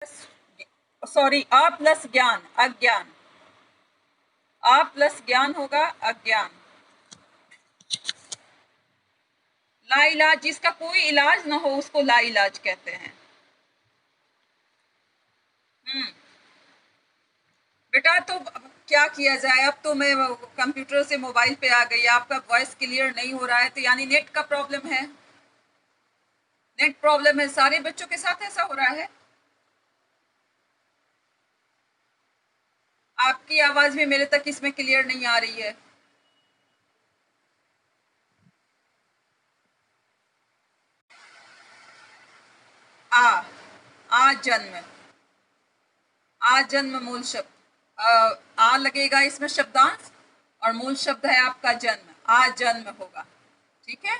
Sorry, अ plus ज्ञान अज्ञान, अ plus ज्ञान होगा अज्ञान। लाइलाज, जिसका कोई इलाज ना हो उसको लाइलाज कहते हैं। बेटा तो क्या किया जाए, अब तो मैं कंप्यूटर से मोबाइल पे आ गई, आपका वॉइस क्लियर नहीं हो रहा है तो यानी नेट का प्रॉब्लम है, नेट प्रॉब्लम है। सारे बच्चों के साथ ऐसा हो रहा है। आपकी आवाज भी मेरे तक इसमें क्लियर नहीं आ रही है। आ आ जन्म, आ जन्म मूल शब्द, आ लगेगा इसमें शब्दांश और मूल शब्द है आपका जन्म, आ जन्म होगा। ठीक है।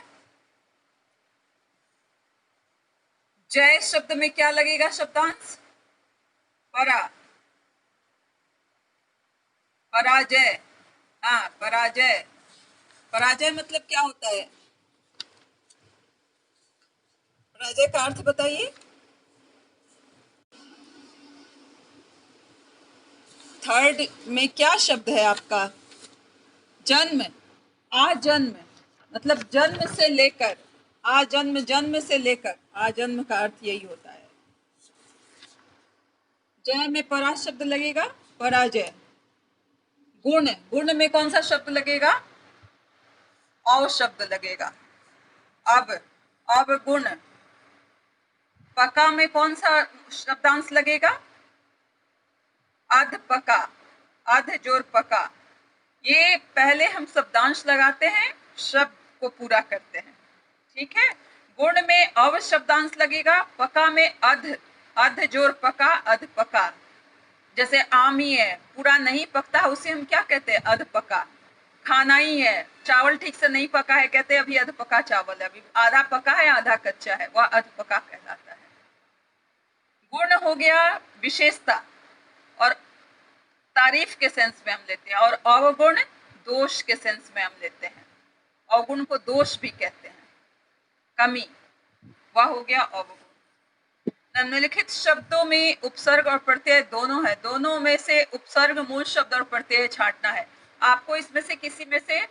जय शब्द में क्या लगेगा शब्दांश? परा, पराजय। हाँ, पराजय। पराजय मतलब क्या होता है? पराजय का अर्थ बताइए। थर्ड में क्या शब्द है आपका? जन्म, आ जन्म मतलब जन्म से लेकर, आ जन्म, जन्म से लेकर, आ जन्म का अर्थ यही होता है। जय में परा शब्द लगेगा, पराजय। गुण, गुण में कौन सा शब्द लगेगा? औ शब्द लगेगा। अब गुण, पका में कौन सा शब्दांश लगेगा? अध पका, अध जोर पका। ये पहले हम शब्दांश लगाते हैं, शब्द को पूरा करते हैं। ठीक है। गुण में अव शब्दांश लगेगा, पका में अध, अध जोर पका, अध पका। जैसे आम ही है, पूरा नहीं पकता है उसे हम क्या कहते हैं? अध पका। खाना ही है, चावल ठीक से नहीं पका है, कहते हैं अभी अध पका चावल है, अभी आधा पका है आधा कच्चा है, वह अध पका कहलाता है। गुण हो गया विशेषता और तारीफ के सेंस में हम लेते हैं, और अवगुण दोष के सेंस में हम लेते हैं। अवगुण को दोष भी कहते हैं, कमी, वह हो गया अवगुण। निम्नलिखित शब्दों में उपसर्ग और प्रत्यय दोनों है, दोनों में से उपसर्ग, मूल शब्द और प्रत्यय छांटना है। आपको इसमें से किसी में से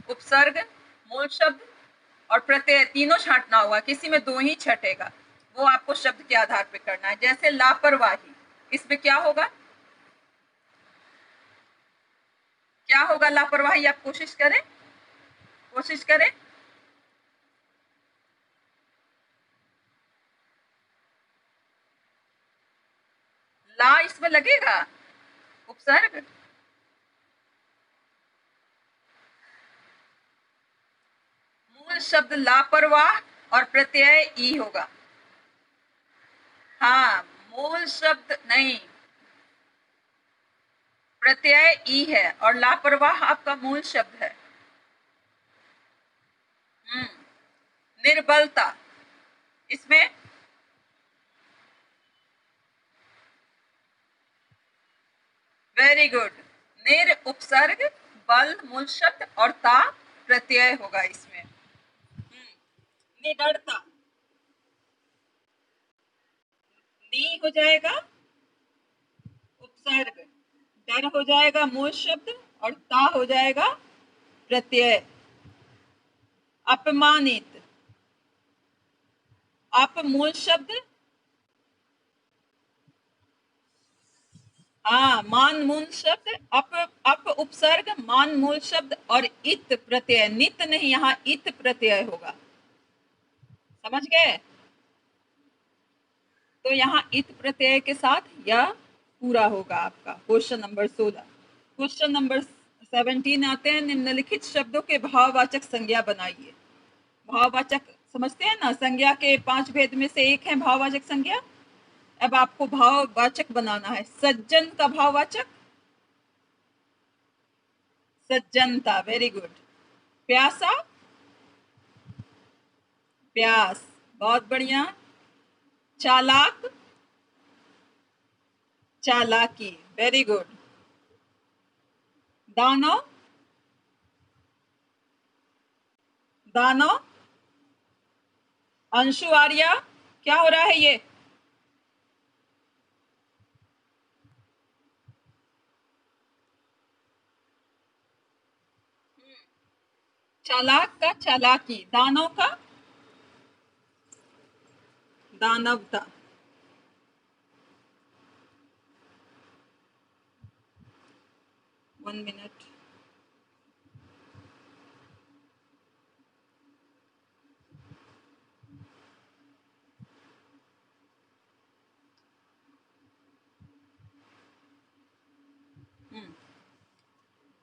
उपसर्ग, मूल शब्द और प्रत्यय तीनों छांटना होगा, किसी में दो ही छटेगा, वो आपको शब्द के आधार पे करना है। जैसे लापरवाही, इसमें क्या होगा? क्या होगा लापरवाही? आप कोशिश करें, कोशिश करें। ला इसमें लगेगा उपसर्ग, मूल शब्द लापरवाह और प्रत्यय ई होगा। हाँ, मूल शब्द नहीं, प्रत्यय ई है और लापरवाह आपका मूल शब्द है। निर्बलता, इसमें वेरी गुड, निर उपसर्ग, बल मूल शब्द और ता प्रत्यय होगा इसमें। निडरता, नी हो जाएगा उपसर्ग, डर हो जाएगा मूल शब्द और ता हो जाएगा प्रत्यय। अपमानित, अप मूल शब्द, हाँ, मान मूल शब्द, अप उपसर्ग, मान मूल शब्द और इत प्रत्यय, नित नहीं, यहाँ इत प्रत्यय होगा। समझ गए? तो यहाँ इत प्रत्यय के साथ यह पूरा होगा आपका क्वेश्चन नंबर 16। क्वेश्चन नंबर 17 आते हैं, निम्नलिखित शब्दों के भाववाचक संज्ञा बनाइए। भाववाचक समझते हैं ना, संज्ञा के 5 भेद में से एक है भाववाचक संज्ञा। अब आपको भाववाचक बनाना है। सज्जन का भाववाचक सज्जनता, वेरी गुड। प्यासा, प्यास, बहुत बढ़िया। चालाक, चालाकी, वेरी गुड। दानव, दानव। अंशु आर्या, क्या हो रहा है ये? चालाक का चालाकी, दानव का दानवता। One minute.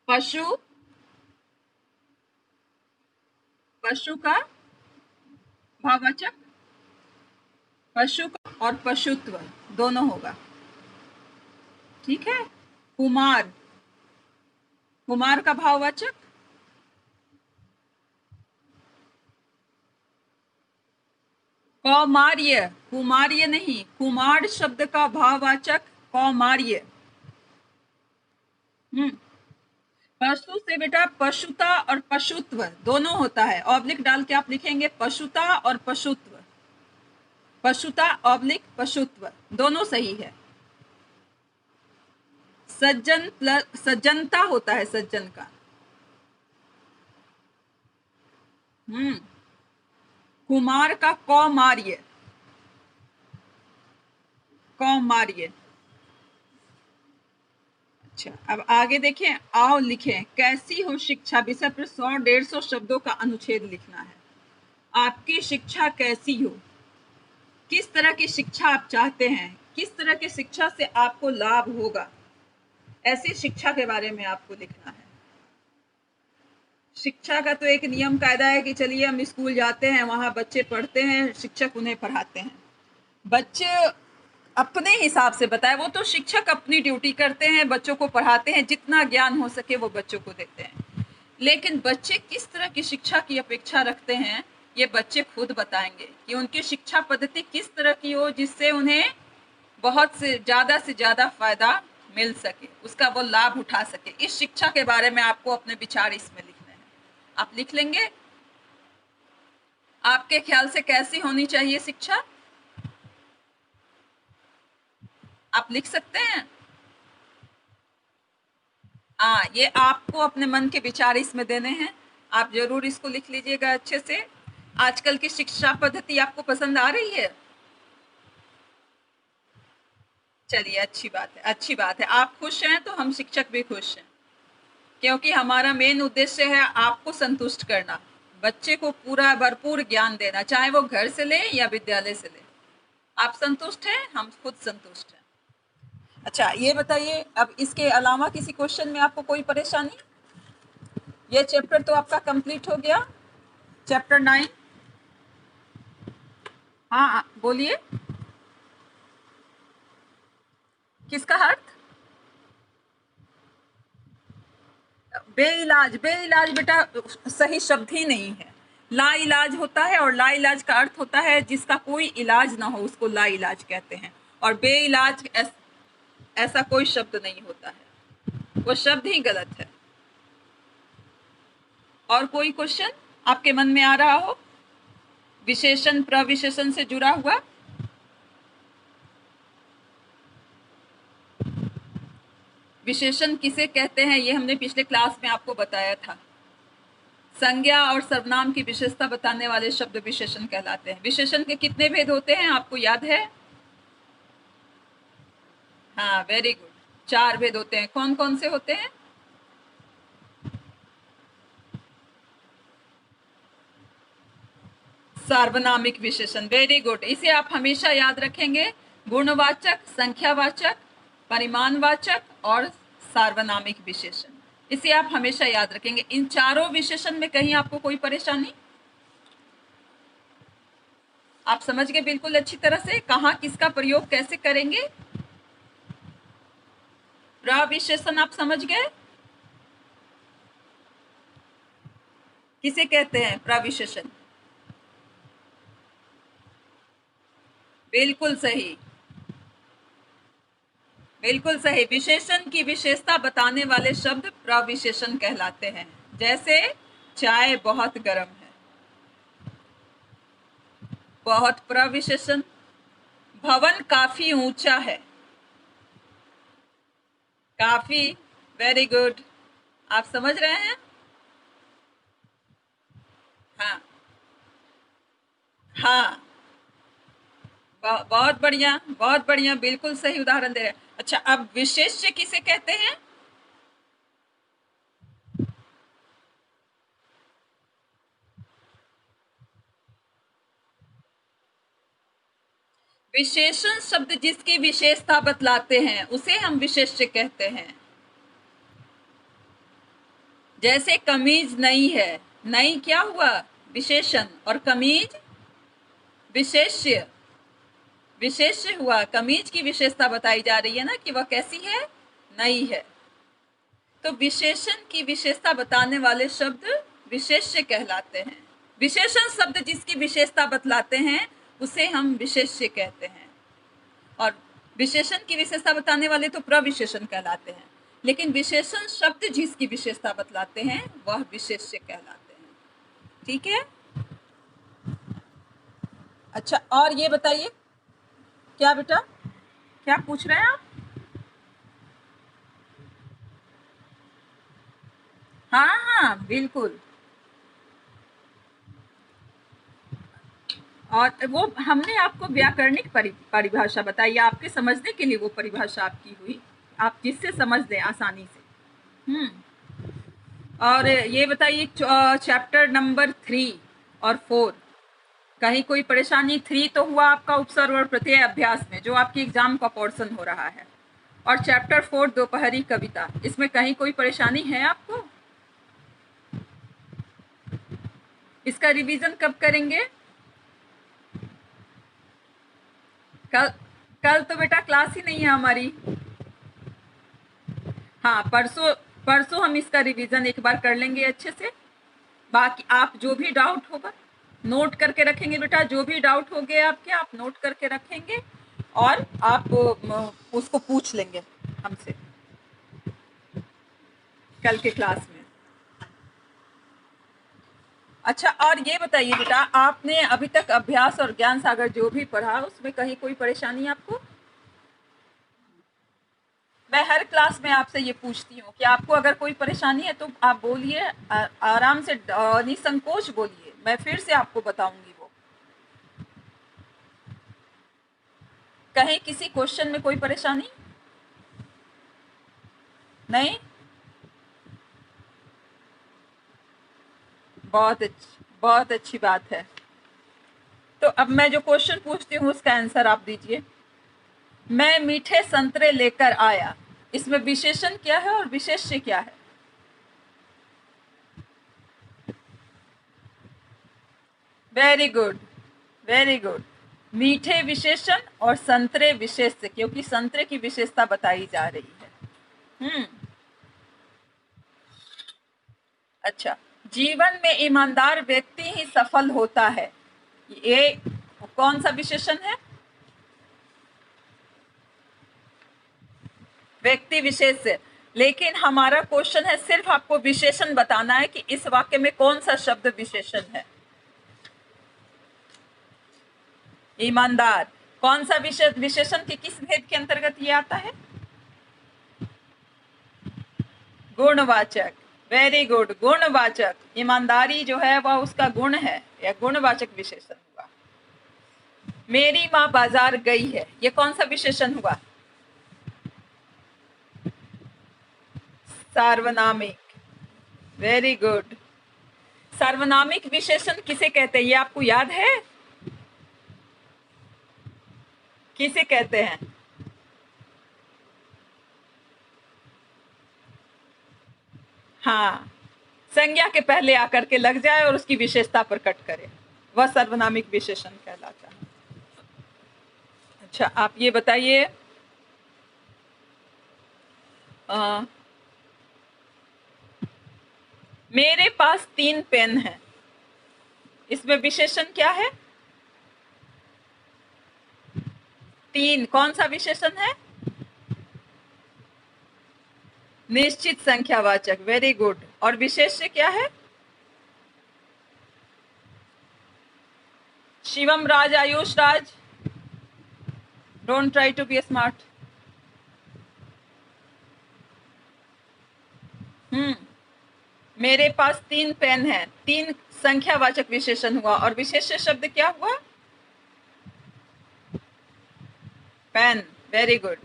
पशु, पशु का भाववाचक, पशु का और पशुत्व दोनों होगा। ठीक है। कुमार, कुमार का भाववाचक, कौमार्य, कुमार्य नहीं, कुमार शब्द का भाववाचक कौमार्य। पशु से बेटा पशुता और पशुत्व दोनों होता है। ऑब्लिक डाल के आप लिखेंगे पशुता और पशुत्व, पशुता ऑब्लिक पशुत्व दोनों सही है। सज्जन प्लस सज्जनता होता है सज्जन का। कुमार का कौमार्य, कौमार्य। अच्छा, अब आगे देखें। आओ लिखें, कैसी हो शिक्षा विषय पर 100-150 शब्दों का अनुच्छेद लिखना है। आपकी शिक्षा कैसी हो, किस तरह की शिक्षा आप चाहते हैं, किस तरह की शिक्षा से आपको लाभ होगा, ऐसी शिक्षा के बारे में आपको लिखना है। शिक्षा का तो एक नियम कायदा है कि चलिए हम स्कूल जाते हैं, वहां बच्चे पढ़ते हैं, शिक्षक उन्हें पढ़ाते हैं। बच्चे अपने हिसाब से बताए, वो तो शिक्षक अपनी ड्यूटी करते हैं, बच्चों को पढ़ाते हैं, जितना ज्ञान हो सके वो बच्चों को देते हैं। लेकिन बच्चे किस तरह की शिक्षा की अपेक्षा रखते हैं, ये बच्चे खुद बताएंगे कि उनकी शिक्षा पद्धति किस तरह की हो जिससे उन्हें बहुत से ज्यादा फायदा मिल सके, उसका वो लाभ उठा सके। इस शिक्षा के बारे में आपको अपने विचार इसमें लिखने हैं। आप लिख लेंगे। आपके ख्याल से कैसी होनी चाहिए शिक्षा, आप लिख सकते हैं। हाँ, ये आपको अपने मन के विचार इसमें देने हैं। आप जरूर इसको लिख लीजिएगा अच्छे से। आजकल की शिक्षा पद्धति आपको पसंद आ रही है? चलिए, अच्छी बात है, अच्छी बात है। आप खुश हैं तो हम शिक्षक भी खुश हैं, क्योंकि हमारा मेन उद्देश्य है आपको संतुष्ट करना, बच्चे को पूरा भरपूर ज्ञान देना, चाहे वो घर से ले या विद्यालय से ले। आप संतुष्ट हैं, हम खुद संतुष्ट हैं। अच्छा, ये बताइए, अब इसके अलावा किसी क्वेश्चन में आपको कोई परेशानी? ये चैप्टर तो आपका कंप्लीट हो गया, चैप्टर 9। हाँ, बोलिए। किसका अर्थ? बेइलाज, बेइलाज बेटा सही शब्द ही नहीं है। ला इलाज होता है, और ला इलाज का अर्थ होता है जिसका कोई इलाज ना हो, उसको ला इलाज कहते हैं। और बेइलाज ऐसा कोई शब्द नहीं होता है, वो शब्द ही गलत है। और कोई क्वेश्चन आपके मन में आ रहा हो, विशेषण प्रविशेषण से जुड़ा हुआ? विशेषण किसे कहते हैं ये हमने पिछले क्लास में आपको बताया था। संज्ञा और सर्वनाम की विशेषता बताने वाले शब्द विशेषण कहलाते हैं। विशेषण के कितने भेद होते हैं आपको याद है? हाँ, वेरी गुड, 4 भेद होते हैं। कौन कौन से होते हैं? सार्वनामिक विशेषण, वेरी गुड, इसे आप हमेशा याद रखेंगे। गुणवाचक, संख्यावाचक, परिमाणवाचक और सार्वनामिक विशेषण, इसे आप हमेशा याद रखेंगे। इन चारों विशेषण में कहीं आपको कोई परेशानी? आप समझ गए बिल्कुल अच्छी तरह से कहाँ किसका प्रयोग कैसे करेंगे? प्रविशेषण आप समझ गए किसे कहते हैं? प्रविशेषण, बिल्कुल सही, बिल्कुल सही। विशेषण की विशेषता बताने वाले शब्द प्रविशेषण कहलाते हैं। जैसे चाय बहुत गर्म है, बहुत प्रविशेषण। भवन काफी ऊंचा है, काफी, वेरी गुड। आप समझ रहे हैं? हाँ हाँ, बहुत बढ़िया, बहुत बढ़िया, बिल्कुल सही उदाहरण दे रहे हैं। अच्छा, अब विशेष्य किसे कहते हैं? विशेषण शब्द जिसकी विशेषता बतलाते हैं उसे हम विशेष्य कहते हैं। जैसे कमीज नई है, नई क्या हुआ? विशेषण। और कमीज विशेष्य, विशेष्य हुआ। कमीज की विशेषता बताई जा रही है ना कि वह कैसी है? नई है। तो विशेषण की विशेषता बताने वाले शब्द विशेष्य कहलाते हैं। विशेषण शब्द जिसकी विशेषता बतलाते हैं उसे हम विशेष्य कहते हैं। और विशेषण की विशेषता बताने वाले तो प्रविशेषण कहलाते हैं, लेकिन विशेषण शब्द जिसकी विशेषता बतलाते हैं वह विशेष्य कहलाते हैं। ठीक है। अच्छा, और ये बताइए, क्या बेटा, क्या पूछ रहे हैं आप? हाँ हाँ बिल्कुल। और वो हमने आपको व्याकरणिक परिभाषा बताई, आपके समझने के लिए वो परिभाषा आपकी हुई, आप जिससे समझ लें आसानी से। और ये बताइए, चैप्टर नंबर 3 और 4, कहीं कोई परेशानी? 3 तो हुआ आपका उपसर्ग और प्रत्यय अभ्यास में, जो आपकी एग्जाम का पोर्शन हो रहा है। और चैप्टर 4 दोपहरी कविता, इसमें कहीं कोई परेशानी है आपको? इसका रिवीजन कब करेंगे? कल? कल तो बेटा क्लास ही नहीं है हमारी। हाँ, परसों, परसों हम इसका रिवीजन एक बार कर लेंगे अच्छे से। बाकी आप जो भी डाउट होगा नोट करके रखेंगे बेटा, जो भी डाउट हो गए आपके, आप नोट करके रखेंगे और आप उसको पूछ लेंगे हमसे कल के क्लास में। अच्छा, और ये बताइए बेटा, आपने अभी तक अभ्यास और ज्ञान सागर जो भी पढ़ा उसमें कहीं कोई परेशानी आपको? मैं हर क्लास में आपसे ये पूछती हूँ कि आपको अगर कोई परेशानी है तो आप बोलिए, आराम से, निसंकोच बोलिए, मैं फिर से आपको बताऊंगी वो। कहीं किसी क्वेश्चन में कोई परेशानी नहीं? बहुत अच्छी बात है। तो अब मैं जो क्वेश्चन पूछती हूँ उसका आंसर आप दीजिए। मैं मीठे संतरे लेकर आया, इसमें विशेषण क्या है और विशेष्य क्या है? Very good, very good. मीठे विशेषण और संतरे विशेष्य, क्योंकि संतरे की विशेषता बताई जा रही है। अच्छा, जीवन में ईमानदार व्यक्ति ही सफल होता है, ये कौन सा विशेषण है? व्यक्ति विशेष से। लेकिन हमारा क्वेश्चन है सिर्फ आपको विशेषण बताना है कि इस वाक्य में कौन सा शब्द विशेषण है। ईमानदार कौन सा विशेषण के किस भेद के अंतर्गत ये आता है? गुणवाचक। वेरी गुड, गुणवाचक। ईमानदारी जो है वह उसका गुण है, या गुणवाचक विशेषण हुआ। मेरी माँ बाजार गई है, ये कौन सा विशेषण हुआ? सार्वनामिक। Very good. सार्वनामिक विशेषण किसे कहते हैं, ये आपको याद है? किसे कहते हैं? हाँ, संज्ञा के पहले आकर के लग जाए और उसकी विशेषता प्रकट करे, वह सार्वनामिक विशेषण कहलाता है। अच्छा, आप ये बताइए, मेरे पास 3 पेन हैं, इसमें विशेषण क्या है? 3 कौन सा विशेषण है? निश्चित संख्यावाचक। Very good. और विशेष्य क्या है? Shivam Raj, Ayush Raj, don't try to be smart. मेरे पास 3 पेन हैं, 3 संख्यावाचक विशेषण हुआ और विशेष्य शब्द क्या हुआ? Pen. Very good,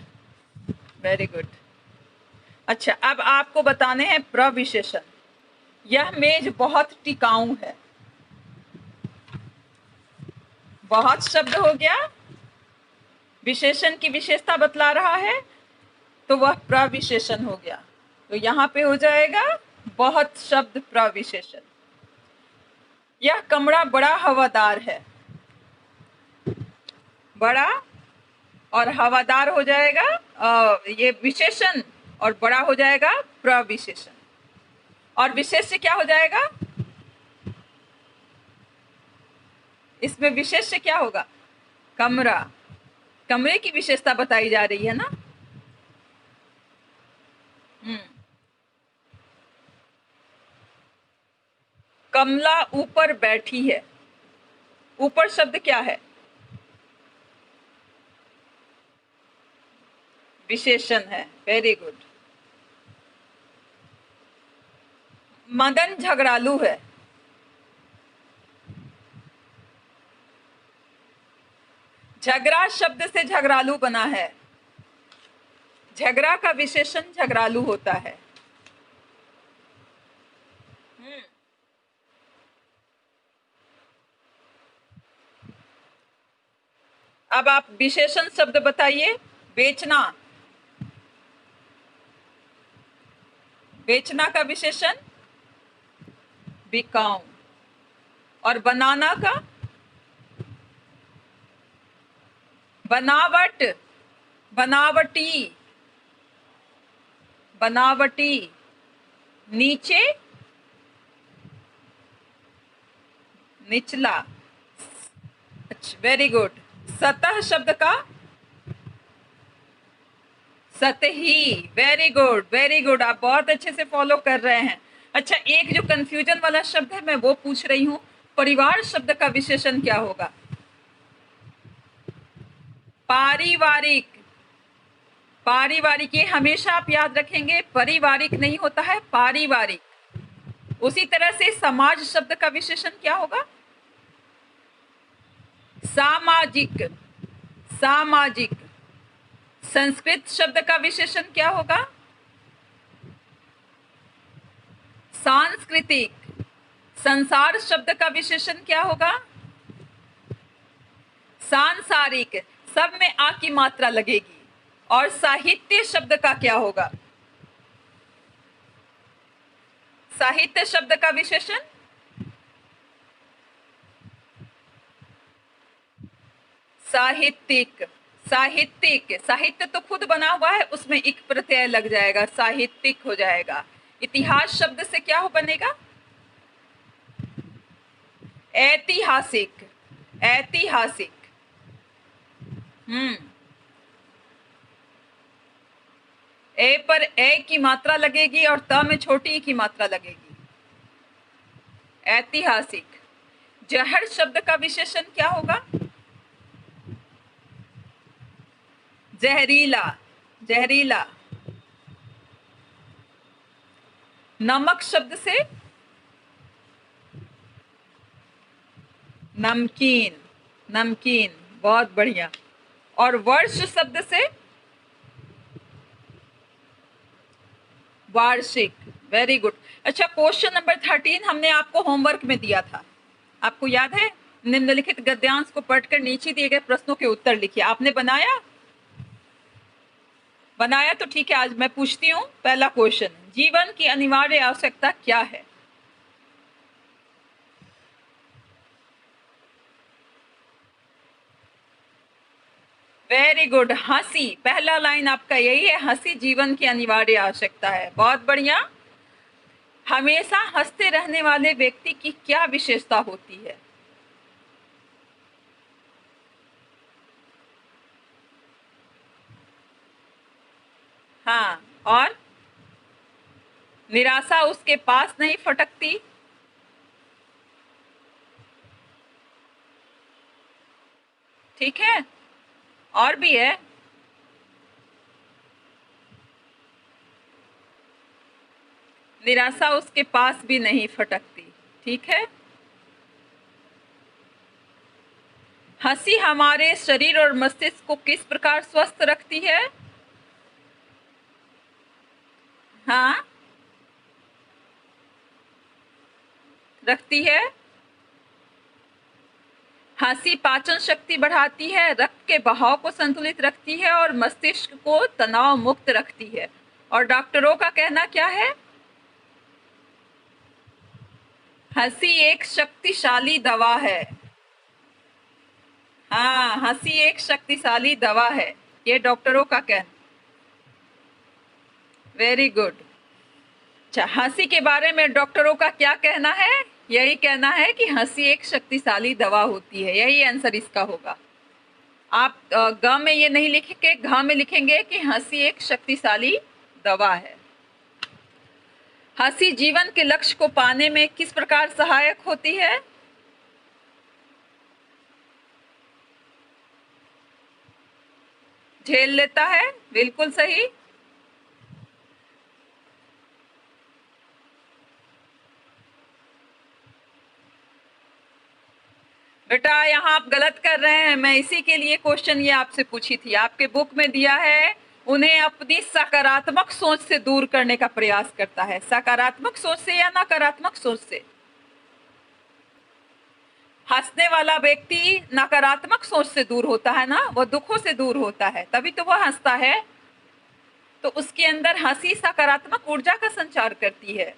very good. अच्छा, अब आपको बताने हैं प्रविशेषण। यह मेज बहुत टिकाऊ है। बहुत शब्द हो गया, विशेषण की विशेषता बतला रहा है, तो वह प्रविशेषण हो गया। तो यहां पे हो जाएगा बहुत शब्द प्रविशेषण। यह कमरा बड़ा हवादार है। बड़ा और हवादार हो जाएगा ये विशेषण, और बड़ा हो जाएगा प्रविशेषण। और विशेष्य क्या हो जाएगा? इसमें विशेष्य क्या होगा? कमरा। कमरे की विशेषता बताई जा रही है ना। कमला ऊपर बैठी है। ऊपर शब्द क्या है? विशेषण है। Very good. मदन झगड़ालू है। झगड़ा शब्द से झगड़ालू बना है। झगड़ा का विशेषण झगड़ालू होता है। अब आप विशेषण शब्द बताइए। बेचना। बेचना का विशेषण बिकाऊ। और बनाना का? बनावट। बनावटी। बनावटी। नीचे? निचला। अच्छा, वेरी गुड। सतह शब्द का? सतही। Very good, very good. आप बहुत अच्छे से फॉलो कर रहे हैं। अच्छा, एक जो कंफ्यूजन वाला शब्द है मैं वो पूछ रही हूँ। परिवार शब्द का विशेषण क्या होगा? पारिवारिक। पारिवारिक, ये हमेशा आप याद रखेंगे, पारिवारिक नहीं होता है, पारिवारिक। उसी तरह से समाज शब्द का विशेषण क्या होगा? सामाजिक। सामाजिक। संस्कृत शब्द का विशेषण क्या होगा? सांस्कृतिक। संसार शब्द का विशेषण क्या होगा? सांसारिक। सब में आ की मात्रा लगेगी। और साहित्य शब्द का क्या होगा? साहित्य शब्द का विशेषण? साहित्यिक। साहित्यिक। साहित्य तो खुद बना हुआ है, उसमें एक प्रत्यय लग जाएगा, साहित्यिक हो जाएगा। इतिहास शब्द से क्या हो बनेगा? ऐतिहासिक। ऐतिहासिक। ए पर ए की मात्रा लगेगी और त में छोटी ई की मात्रा लगेगी। ऐतिहासिक। जहर शब्द का विशेषण क्या होगा? जहरीला। जहरीला। नमक शब्द से? नमकीन। नमकीन। बहुत बढ़िया। और वर्ष शब्द से? वार्षिक। Very good. अच्छा, क्वेश्चन नंबर 13 हमने आपको होमवर्क में दिया था, आपको याद है? निम्नलिखित गद्यांश को पढ़कर नीचे दिए गए प्रश्नों के उत्तर लिखिए। आपने बनाया? बनाया तो ठीक है। आज मैं पूछती हूँ पहला क्वेश्चन। जीवन की अनिवार्य आवश्यकता क्या है? Very good. हंसी। पहला लाइन आपका यही है, हंसी जीवन की अनिवार्य आवश्यकता है। बहुत बढ़िया। हमेशा हंसते रहने वाले व्यक्ति की क्या विशेषता होती है? हाँ, और निराशा उसके पास नहीं फटकती। ठीक है, और भी है। निराशा उसके पास भी नहीं फटकती। ठीक है। हंसी हमारे शरीर और मस्तिष्क को किस प्रकार स्वस्थ रखती है? हाँ, रखती है। हंसी पाचन शक्ति बढ़ाती है, रक्त के बहाव को संतुलित रखती है और मस्तिष्क को तनाव मुक्त रखती है। और डॉक्टरों का कहना क्या है? हंसी एक शक्तिशाली दवा है। हाँ, हंसी एक शक्तिशाली दवा है, ये डॉक्टरों का कहना। Very good. अच्छा, हंसी के बारे में डॉक्टरों का क्या कहना है? यही कहना है कि हंसी एक शक्तिशाली दवा होती है। यही आंसर इसका होगा। आप ग में ये नहीं लिखेंगे, घ में लिखेंगे कि हंसी एक शक्तिशाली दवा है। हंसी जीवन के लक्ष्य को पाने में किस प्रकार सहायक होती है? झेल लेता है, बिल्कुल सही। बेटा यहाँ आप गलत कर रहे हैं, मैं इसी के लिए क्वेश्चन ये आपसे पूछी थी। आपके बुक में दिया है उन्हें अपनी सकारात्मक सोच से दूर करने का प्रयास करता है। सकारात्मक सोच से या नकारात्मक सोच से? हंसने वाला व्यक्ति नकारात्मक सोच से दूर होता है ना, वो दुखों से दूर होता है, तभी तो वह हंसता है। तो उसके अंदर हंसी सकारात्मक ऊर्जा का संचार करती है।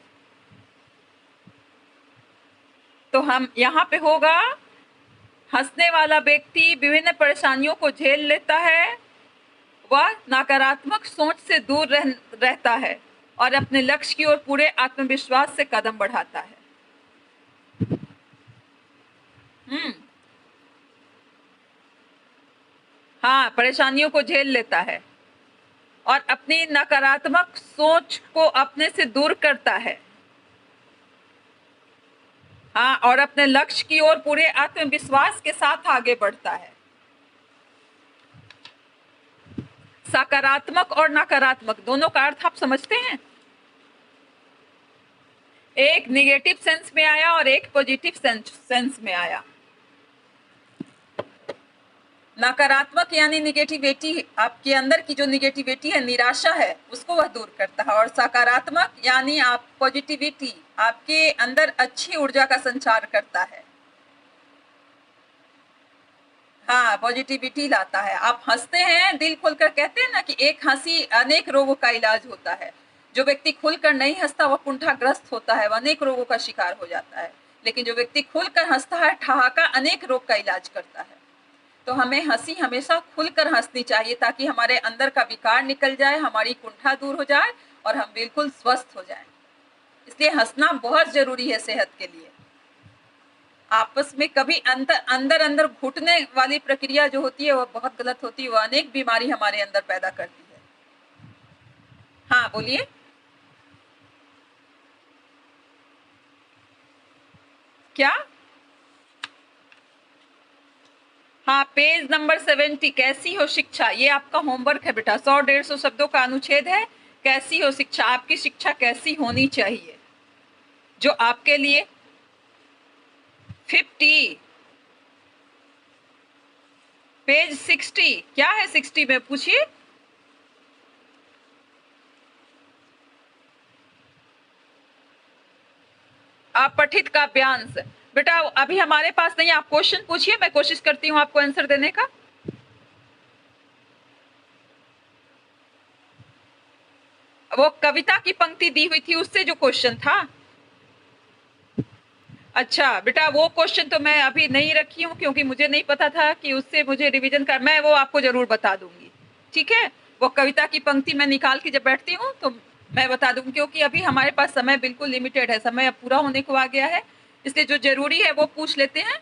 तो हम यहाँ पे होगा, हंसने वाला व्यक्ति विभिन्न परेशानियों को झेल लेता है, वह नकारात्मक सोच से दूर रहता है और अपने लक्ष्य की ओर पूरे आत्मविश्वास से कदम बढ़ाता है। हाँ, परेशानियों को झेल लेता है और अपनी नकारात्मक सोच को अपने से दूर करता है। हाँ, और अपने लक्ष्य की ओर पूरे आत्मविश्वास के साथ आगे बढ़ता है। सकारात्मक और नकारात्मक दोनों का अर्थ आप समझते हैं? एक निगेटिव सेंस में आया और एक पॉजिटिव सेंस में आया। नकारात्मक यानी निगेटिविटी, आपके अंदर की जो निगेटिविटी है, निराशा है, उसको वह दूर करता है। और सकारात्मक यानी आप पॉजिटिविटी, आपके अंदर अच्छी ऊर्जा का संचार करता है। हाँ, पॉजिटिविटी लाता है। आप हंसते हैं, दिल खोलकर कहते हैं ना कि एक हंसी अनेक रोगों का इलाज होता है। जो व्यक्ति खुलकर नहीं हंसता वह कुंठाग्रस्त होता है, वह अनेक रोगों का शिकार हो जाता है। लेकिन जो व्यक्ति खुलकर हंसता है, ठहाका अनेक रोग का इलाज करता है। तो हमें हंसी हमेशा खुलकर हंसनी चाहिए ताकि हमारे अंदर का विकार निकल जाए, हमारी कुंठा दूर हो जाए और हम बिल्कुल स्वस्थ हो जाएं। इसलिए हंसना बहुत जरूरी है सेहत के लिए। आपस में कभी अंदर घुटने वाली प्रक्रिया जो होती है वह बहुत गलत होती है, वह अनेक बीमारी हमारे अंदर पैदा करती है। हाँ, बोलिए। क्या? हाँ, पेज नंबर 70, कैसी हो शिक्षा, ये आपका होमवर्क है बेटा। 100-150 शब्दों का अनुच्छेद है। कैसी हो शिक्षा, आपकी शिक्षा कैसी होनी चाहिए, जो आपके लिए 50, पेज 60, क्या है 60 में, पूछिए। अपठित काव्यांश बेटा अभी हमारे पास नहीं, आप क्वेश्चन पूछिए, मैं कोशिश करती हूँ आपको आंसर देने का। वो कविता की पंक्ति दी हुई थी, उससे जो क्वेश्चन था। अच्छा बेटा, वो क्वेश्चन तो मैं अभी नहीं रखी हूँ क्योंकि मुझे नहीं पता था कि उससे मुझे रिवीजन कर, मैं वो आपको जरूर बता दूंगी। ठीक है, वो कविता की पंक्ति मैं निकाल के जब बैठती हूँ तो मैं बता दूंगी, क्योंकि अभी हमारे पास समय बिल्कुल लिमिटेड है, समय अब पूरा होने को आ गया है, इसलिए जो जरूरी है वो पूछ लेते हैं।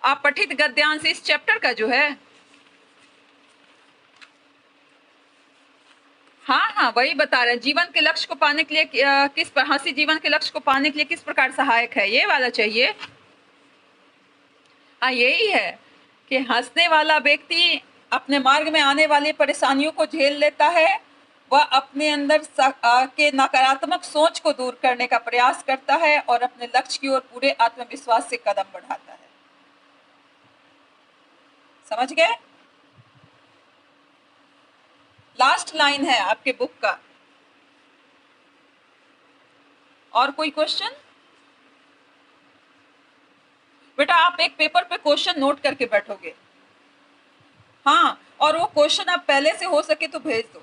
आप पठित गद्यांश इस चैप्टर का जो है, हाँ वही बता रहे हैं। जीवन के लक्ष्य को पाने के लिए हंसी जीवन के लक्ष्य को पाने के लिए किस प्रकार सहायक है, ये वाला चाहिए। हाँ, यही है कि हंसने वाला व्यक्ति अपने मार्ग में आने वाली परेशानियों को झेल लेता है, वह अपने अंदर के नकारात्मक सोच को दूर करने का प्रयास करता है और अपने लक्ष्य की ओर पूरे आत्मविश्वास से कदम बढ़ाता है। समझ गए? लास्ट लाइन है आपके बुक का। और कोई क्वेश्चन? बेटा आप एक पेपर पे क्वेश्चन नोट करके बैठोगे। हाँ, और वो क्वेश्चन आप पहले से हो सके तो भेज दो।